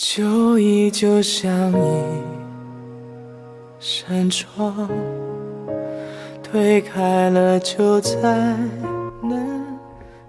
旧忆就像一扇窗，推开了就再难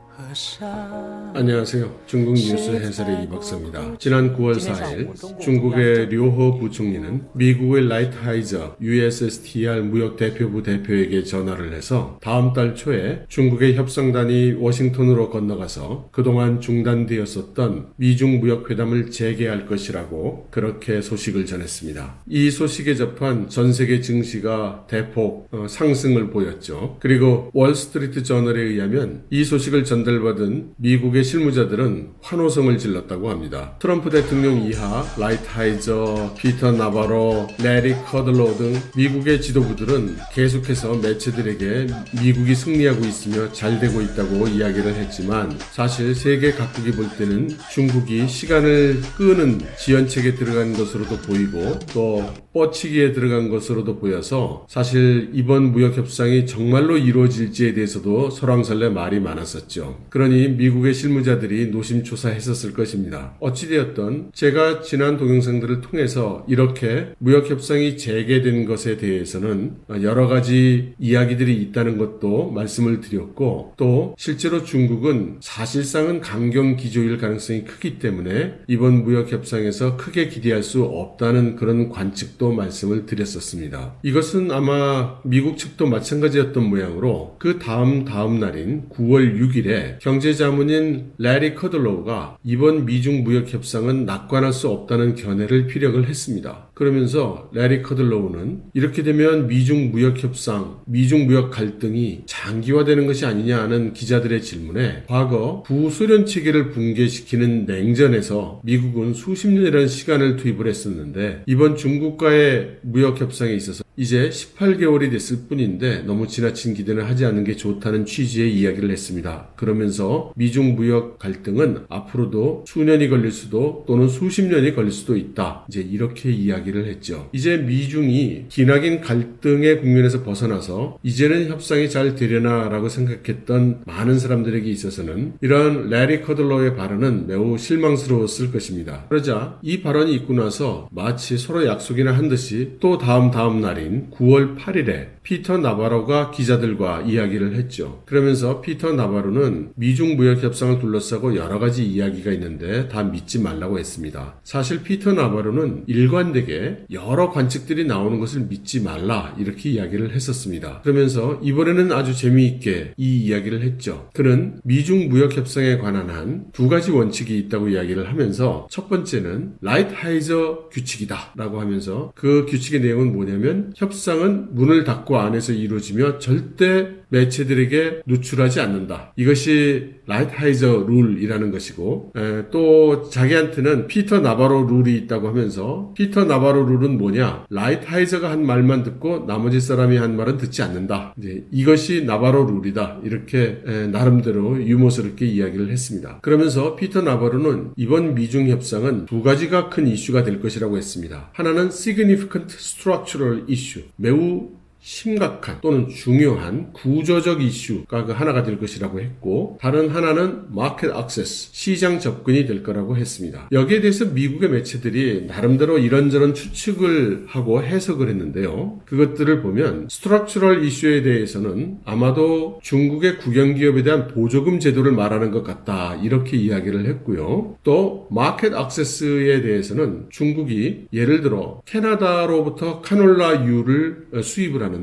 合上。 안녕하세요. 중국 뉴스 해설의 이박사입니다. 지난 9월 4일 중국의 류허 부총리는 미국의 라이트하이저 USSTR 무역 대표부 대표에게 전화를 해서 다음 달 초에 중국의 협상단이 워싱턴으로 건너가서 그동안 중단되었었던 미중 무역 회담을 재개할 것이라고 그렇게 소식을 전했습니다. 이 소식에 접한 전 세계 증시가 대폭 상승을 보였죠. 그리고 월스트리트 저널에 의하면 이 소식을 전달받은 미국의 실무자들은 환호성을 질렀다고 합니다. 트럼프 대통령 이하 라이트하이저, 피터 나바로, 레리 커들로우 등 미국의 지도부들은 계속해서 매체들에게 미국이 승리하고 있으며 잘 되고 있다고 이야기를 했지만 사실 세계 각국이 볼 때는 중국이 시간을 끄는 지연책에 들어간 것으로도 보이고 또 뻗치기에 들어간 것으로도 보여서 사실 이번 무역협상이 정말로 이루어질지에 대해서도 설왕설래 말이 많았었죠. 그러니 미국의 실무자들이 노심초사했었을 것입니다. 어찌되었던 제가 지난 동영상들을 통해서 이렇게 무역협상이 재개된 것에 대해서는 여러 가지 이야기들이 있다는 것도 말씀을 드렸고 또 실제로 중국은 사실상은 강경기조일 가능성이 크기 때문에 이번 무역협상에서 크게 기대할 수 없다는 그런 관측도 말씀을 드렸었습니다. 이것은 아마 미국 측도 마찬가지였던 모양으로 그 다음 날인 9월 6일에 경제자문인 레리 커들로우가 이번 미중 무역협상은 낙관할 수 없다는 견해를 피력을 했습니다. 그러면서 레리 커들로우는 이렇게 되면 미중 무역협상, 미중 무역 갈등이 장기화되는 것이 아니냐 하는 기자들의 질문에 과거 구소련 체계를 붕괴시키는 냉전에서 미국은 수십 년이라는 시간을 투입을 했었는데 이번 중국과의 무역협상에 있어서 이제 18개월이 됐을 뿐인데 너무 지나친 기대는 하지 않는 게 좋다는 취지의 이야기를 했습니다. 그러면서 미중 무역 갈등은 앞으로도 수년이 걸릴 수도 또는 수십 년이 걸릴 수도 있다. 이제 이렇게 이야기를 했죠. 이제 미중이 기나긴 갈등의 국면에서 벗어나서 이제는 협상이 잘 되려나라고 생각했던 많은 사람들에게 있어서는 이런 레리 커들로우의 발언은 매우 실망스러웠을 것입니다. 그러자 이 발언이 있고 나서 마치 서로 약속이나 한 듯이 또 다음 날인 9월 8일에 피터 나바로가 기자들과 이야기를 했죠. 그러면서 피터 나바로는 미중 무역 협상을 둘러싸고 여러 가지 이야기가 있는데 다 믿지 말라고 했습니다. 사실 피터 나바로는 일관되게 여러 관측들이 나오는 것을 믿지 말라 이렇게 이야기를 했었습니다. 그러면서 이번에는 아주 재미있게 이 이야기를 했죠. 그는 미중 무역 협상에 관한 한 두 가지 원칙이 있다고 이야기를 하면서 첫 번째는 라이트하이저 규칙이다 라고 하면서 그 규칙의 내용은 뭐냐면 협상은 문을 닫고 안에서 이루어지며 절대 매체들에게 누출하지 않는다. 이것이 라이트하이저 룰이라는 것이고 또 자기한테는 피터 나바로 룰이 있다고 하면서 피터 나바로 룰은 뭐냐? 라이트하이저가 한 말만 듣고 나머지 사람이 한 말은 듣지 않는다. 이제 이것이 나바로 룰이다. 이렇게 나름대로 유머스럽게 이야기를 했습니다. 그러면서 피터 나바로는 이번 미중 협상은 두 가지가 큰 이슈가 될 것이라고 했습니다. 하나는 significant structural issue, 매우 심각한 또는 중요한 구조적 이슈가 그 하나가 될 것이라고 했고 다른 하나는 마켓 액세스, 시장 접근이 될 거라고 했습니다. 여기에 대해서 미국의 매체들이 나름대로 이런저런 추측을 하고 해석을 했는데요. 그것들을 보면 스트럭처럴 이슈에 대해서는 아마도 중국의 국영기업에 대한 보조금 제도를 말하는 것 같다 이렇게 이야기를 했고요. 또 마켓 액세스에 대해서는 중국이 예를 들어 캐나다로부터 카놀라유를 수입을 하는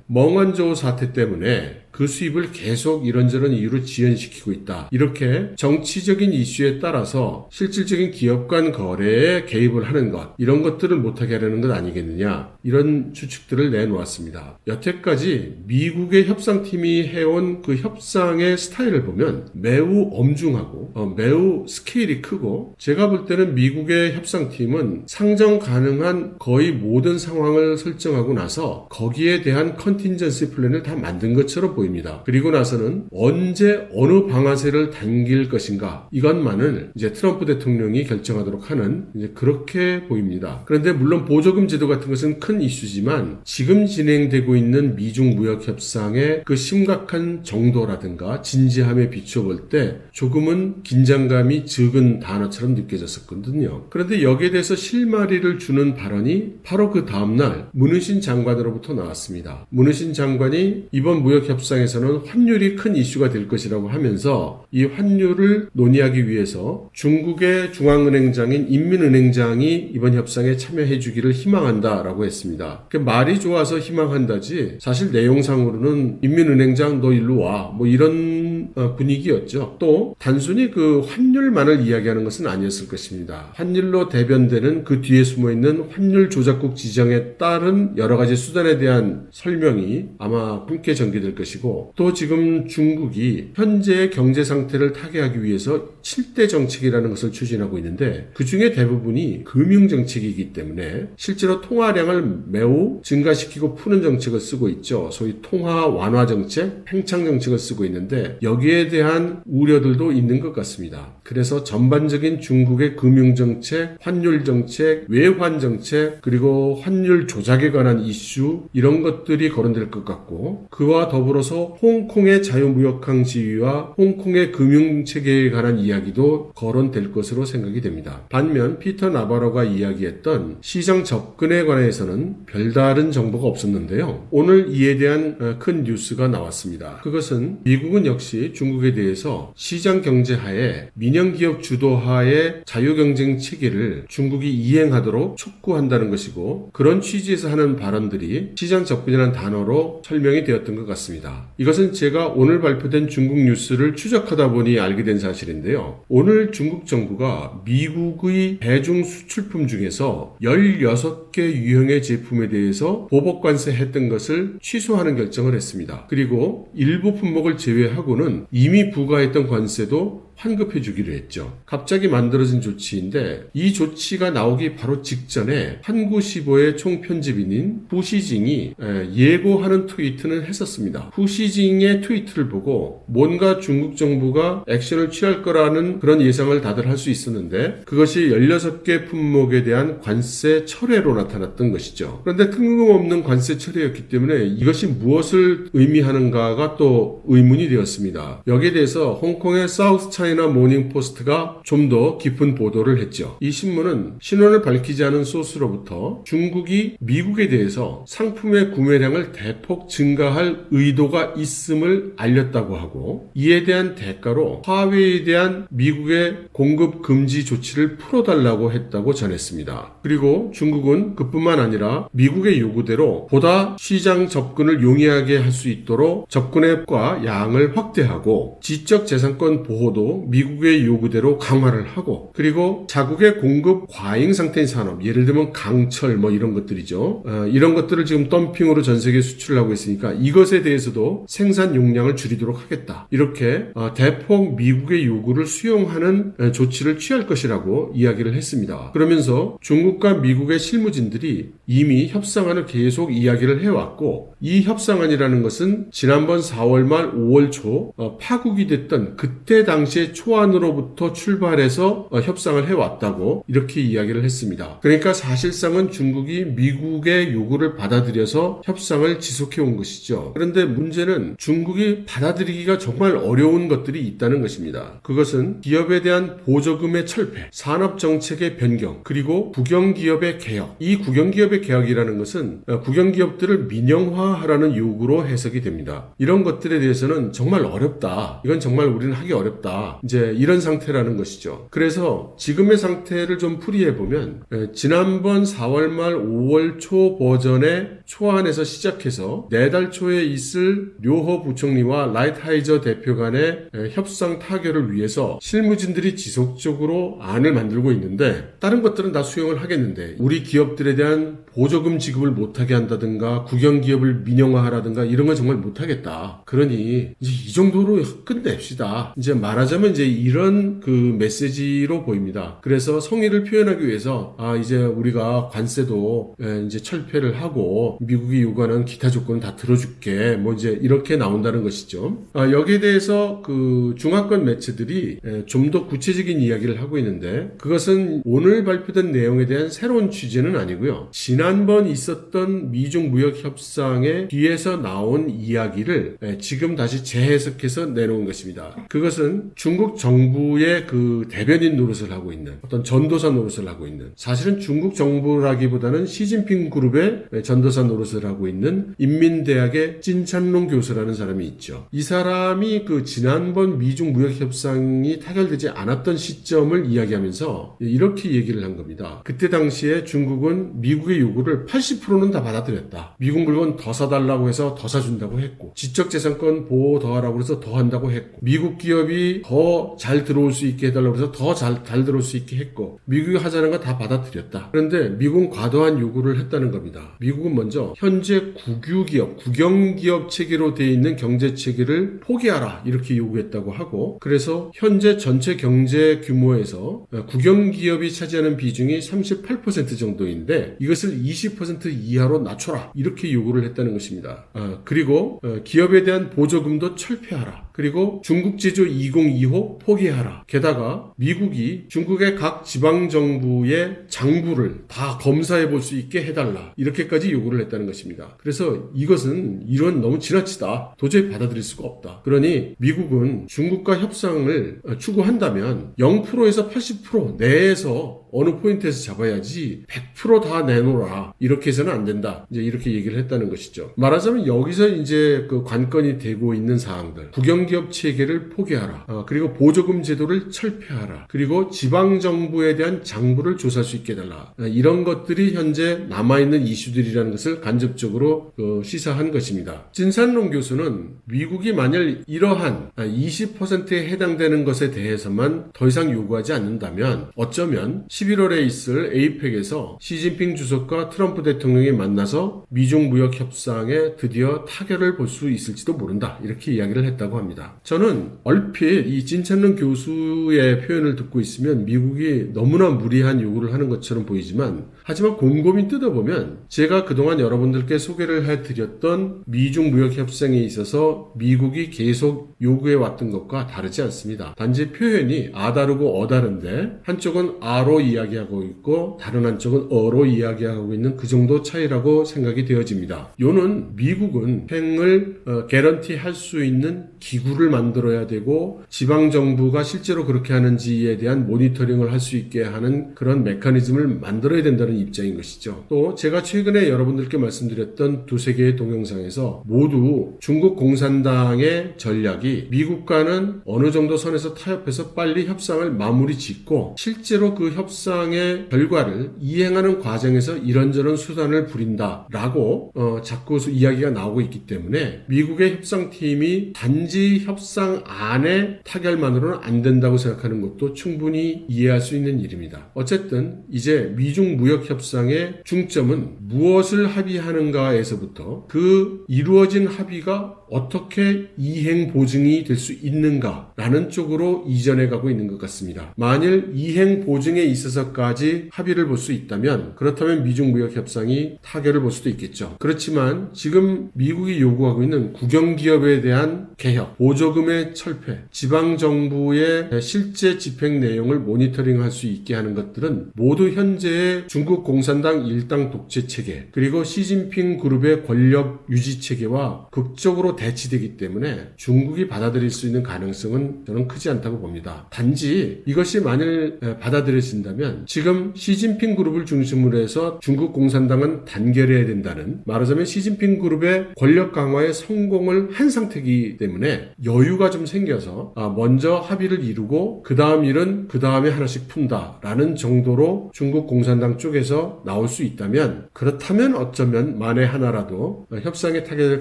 멍원조 사태 때문에 그 수입을 계속 이런저런 이유로 지연시키고 있다. 이렇게 정치적인 이슈에 따라서 실질적인 기업 간 거래에 개입을 하는 것 이런 것들을 못하게 하려는 것 아니겠느냐 이런 추측들을 내놓았습니다. 여태까지 미국의 협상팀이 해온 그 협상의 스타일을 보면 매우 엄중하고 매우 스케일이 크고 제가 볼 때는 미국의 협상팀은 상정 가능한 거의 모든 상황을 설정하고 나서 거기에 대한 컨틴전시 플랜을 다 만든 것처럼 보입니다. 그리고 나서는 언제 어느 방아쇠를 당길 것인가 이것만을 이제 트럼프 대통령이 결정하도록 하는 이제 그렇게 보입니다. 그런데 물론 보조금 제도 같은 것은 큰 이슈지만 지금 진행되고 있는 미중 무역 협상의 그 심각한 정도라든가 진지함에 비춰볼 때 조금은 긴장감이 적은 단어처럼 느껴졌었거든요. 그런데 여기에 대해서 실마리를 주는 발언이 바로 그 다음날 문우신 장관으로부터 나왔습니다. 문우신 장관이 이번 무역 협상에서는 환율이 큰 이슈가 될 것이라고 하면서 이 환율을 논의하기 위해서 중국의 중앙은행장인 인민은행장이 이번 협상에 참여해 주기를 희망한다라고 했습니다. 말이 좋아서 희망한다지 사실 내용상으로는 인민은행장 너 일로 와 뭐 이런 분위기였죠. 또 단순히 그 환율만을 이야기하는 것은 아니었을 것입니다. 환율로 대변되는 그 뒤에 숨어있는 환율 조작국 지정에 따른 여러 가지 수단에 대한 설명이 아마 함께 전개될 것이고 또 지금 중국이 현재의 경제 상태를 타개하기 위해서 7대 정책이라는 것을 추진하고 있는데 그 중에 대부분이 금융 정책이기 때문에 실제로 통화량을 매우 증가시키고 푸는 정책을 쓰고 있죠. 소위 통화 완화 정책, 팽창 정책을 쓰고 있는데 여기에 대한 우려들도 있는 것 같습니다. 그래서 전반적인 중국의 금융 정책, 환율 정책, 외환 정책, 그리고 환율 조작에 관한 이슈 이런 것들이 거론될 것 같고 그와 더불어서 홍콩의 자유무역항 지위와 홍콩의 금융체계에 관한 이야기도 거론될 것으로 생각이 됩니다. 반면 피터 나바로가 이야기했던 시장 접근에 관해서는 별다른 정보가 없었는데요. 오늘 이에 대한 큰 뉴스가 나왔습니다. 그것은 미국은 역시 중국에 대해서 시장 경제하에 민영기업 주도하의 자유경쟁 체계를 중국이 이행하도록 촉구한다는 것이고 그런 취지에서 하는 발언들이 시장 접근이라는 단어로 설명이 되었던 것 같습니다. 이것은 제가 오늘 발표된 중국 뉴스를 추적하다 보니 알게 된 사실인데요. 오늘 중국 정부가 미국의 대중 수출품 중에서 16개 유형의 제품에 대해서 보복관세 했던 것을 취소하는 결정을 했습니다. 그리고 일부 품목을 제외하고는 이미 부과했던 관세도 환급해 주기로 했죠. 갑자기 만들어진 조치인데 이 조치가 나오기 바로 직전에 한국시보의 총편집인인 후시징이 예고하는 트위트는 했었습니다. 후시징의 트위트를 보고 뭔가 중국 정부가 액션을 취할 거라는 그런 예상을 다들 할 수 있었는데 그것이 16개 품목에 대한 관세 철회로 나타났던 것이죠. 그런데 뜬금없는 관세 철회였기 때문에 이것이 무엇을 의미하는가가 또 의문이 되었습니다. 여기에 대해서 홍콩의 사우스 차이나 모닝포스트가 좀 더 깊은 보도를 했죠. 이 신문은 신원을 밝히지 않은 소스로부터 중국이 미국에 대해서 상품의 구매량을 대폭 증가할 의도가 있음을 알렸다고 하고 이에 대한 대가로 화웨이에 대한 미국의 공급 금지 조치를 풀어달라고 했다고 전했습니다. 그리고 중국은 그뿐만 아니라 미국의 요구대로 보다 시장 접근을 용이하게 할 수 있도록 접근액과 양을 확대하고 지적재산권 보호도 미국의 요구대로 강화를 하고 그리고 자국의 공급 과잉 상태인 산업 예를 들면 강철 뭐 이런 것들이죠. 이런 것들을 지금 덤핑으로 전 세계에 수출을 하고 있으니까 이것에 대해서도 생산 용량을 줄이도록 하겠다. 이렇게 대폭 미국의 요구를 수용하는 조치를 취할 것이라고 이야기를 했습니다. 그러면서 중국과 미국의 실무진들이 이미 협상안을 계속 이야기를 해왔고 이 협상안이라는 것은 지난번 4월 말 5월 초 파국이 됐던 그때 당시에 초안으로부터 출발해서 협상을 해왔다고 이렇게 이야기를 했습니다. 그러니까 사실상은 중국이 미국의 요구를 받아들여서 협상을 지속해온 것이죠. 그런데 문제는 중국이 받아들이기가 정말 어려운 것들이 있다는 것입니다. 그것은 기업에 대한 보조금의 철폐, 산업정책의 변경, 그리고 국영기업의 개혁. 이 국영기업의 개혁이라는 것은 국영기업들을 민영화하라는 요구로 해석이 됩니다. 이런 것들에 대해서는 정말 어렵다. 이건 정말 우리는 하기 어렵다. 이제 이런 상태라는 것이죠. 그래서 지금의 상태를 좀 풀이해보면 지난번 4월 말 5월 초 버전의 초안에서 시작해서 내달 초에 있을 료허 부총리와 라이트하이저 대표 간의 협상 타결을 위해서 실무진들이 지속적으로 안을 만들고 있는데 다른 것들은 다 수용을 하겠는데 우리 기업들에 대한 보조금 지급을 못하게 한다든가 국영기업을 민영화하라든가 이런 건 정말 못하겠다. 그러니 이제 이 정도로 끝냅시다. 이제 말하자면 말하자면 이제 이런 그 메시지로 보입니다. 그래서 성의를 표현하기 위해서 이제 우리가 관세도 이제 철폐를 하고 미국이 요구하는 기타 조건은 다 들어줄게 뭐 이제 이렇게 나온다는 것이죠. 여기에 대해서 그 중화권 매체들이 좀 더 구체적인 이야기를 하고 있는데 그것은 오늘 발표된 내용에 대한 새로운 취재는 아니고요. 지난번 있었던 미중 무역 협상의 뒤에서 나온 이야기를 지금 다시 재해석해서 내놓은 것입니다. 그것은 중국 정부의 그 대변인 노릇을 하고 있는 어떤 전도사 노릇을 하고 있는 사실은 중국 정부라기보다는 시진핑 그룹의 전도사 노릇을 하고 있는 인민대학의 찐찬롱 교수라는 사람이 있죠. 이 사람이 그 지난번 미중 무역 협상이 타결되지 않았던 시점을 이야기하면서 이렇게 얘기를 한 겁니다. 그때 당시에 중국은 미국의 요구를 80%는 다 받아들였다. 미국 물건 더 사달라고 해서 더 사준다고 했고 지적재산권 보호 더 하라고 해서 더 한다고 했고 미국 기업이 더 잘 들어올 수 있게 해달라고 해서 더 잘 들어올 수 있게 했고 미국이 하자는 거 다 받아들였다. 그런데 미국은 과도한 요구를 했다는 겁니다. 미국은 먼저 현재 국유기업, 국영기업 체계로 되어 있는 경제체계를 포기하라 이렇게 요구했다고 하고 그래서 현재 전체 경제 규모에서 국영기업이 차지하는 비중이 38% 정도인데 이것을 20% 이하로 낮춰라 이렇게 요구를 했다는 것입니다. 그리고 기업에 대한 보조금도 철폐하라. 그리고 중국 제조 2025 포기하라. 게다가 미국이 중국의 각 지방정부의 장부를 다 검사해 볼 수 있게 해달라. 이렇게까지 요구를 했다는 것입니다. 그래서 이것은 이런 너무 지나치다. 도저히 받아들일 수가 없다. 그러니 미국은 중국과 협상을 추구한다면 0%에서 80% 내에서 어느 포인트에서 잡아야지 100% 다 내놓으라. 이렇게 해서는 안 된다. 이제 이렇게 얘기를 했다는 것이죠. 말하자면 여기서 이제 그 관건이 되고 있는 사항들. 국영기업 체계를 포기하라. 그리고 보조금 제도를 철폐하라. 그리고 지방정부에 대한 장부를 조사할 수 있게 해달라. 이런 것들이 현재 남아있는 이슈들이라는 것을 간접적으로 시사한 것입니다. 진산롱 교수는 미국이 만일 이러한 20%에 해당되는 것에 대해서만 더 이상 요구하지 않는다면 어쩌면 11월에 있을 에이펙에서 시진핑 주석과 트럼프 대통령이 만나서 미중 무역 협상에 드디어 타결을 볼 수 있을지도 모른다. 이렇게 이야기를 했다고 합니다. 저는 얼핏 이 진찬릉 교수의 표현을 듣고 있으면 미국이 너무나 무리한 요구를 하는 것처럼 보이지만 하지만 곰곰이 뜯어보면 제가 그동안 여러분들께 소개를 해드렸던 미중 무역 협상에 있어서 미국이 계속 요구해왔던 것과 다르지 않습니다. 단지 표현이 아다르고 어다른데 한쪽은 아로 이야기하고 있고 다른 한쪽은 어로 이야기하고 있는 그 정도 차이라고 생각이 되어집니다. 요는 미국은 횡을 개런티 할 수 있는 기구를 만들어야 되고 지방정부가 실제로 그렇게 하는지에 대한 모니터링을 할 수 있게 하는 그런 메커니즘을 만들어야 된다는 입장인 것이죠. 또 제가 최근에 여러분들께 말씀드렸던 두세 개의 동영상에서 모두 중국 공산당의 전략이 미국과는 어느 정도 선에서 타협해서 빨리 협상을 마무리 짓고 실제로 그 협상의 결과를 이행하는 과정에서 이런저런 수단을 부린다라고 자꾸 이야기가 나오고 있기 때문에 미국의 협상팀이 단지 협상 안에 타결만으로는 안 된다고 생각하는 것도 충분히 이해할 수 있는 일입니다. 어쨌든 이제 미중 무역 협상의 중점은 무엇을 합의하는가에서부터 그 이루어진 합의가 어떻게 이행 보증이 될 수 있는가라는 쪽으로 이전해 가고 있는 것 같습니다. 만일 이행 보증에 있어서까지 합의를 볼 수 있다면 그렇다면 미중 무역 협상이 타결을 볼 수도 있겠죠. 그렇지만 지금 미국이 요구하고 있는 국영기업에 대한 개혁, 보조금의 철폐, 지방정부의 실제 집행 내용을 모니터링할 수 있게 하는 것들은 모두 현재의 중국 공산당 일당 독재 체계 그리고 시진핑 그룹의 권력 유지 체계와 극적으로 대치되기 때문에 중국이 받아들일 수 있는 가능성은 저는 크지 않다고 봅니다. 단지 이것이 만일 받아들여진다면 지금 시진핑 그룹을 중심으로 해서 중국 공산당은 단결해야 된다는 말하자면 시진핑 그룹의 권력 강화에 성공을 한 상태이기 때문에 여유가 좀 생겨서 먼저 합의를 이루고 그 다음 일은 그 다음에 하나씩 푼다라는 정도로 중국 공산당 쪽에서 나올 수 있다면 그렇다면 어쩌면 만에 하나라도 협상에 타결될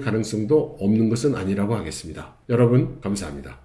가능성도 없는 것은 아니라고 하겠습니다. 여러분 감사합니다.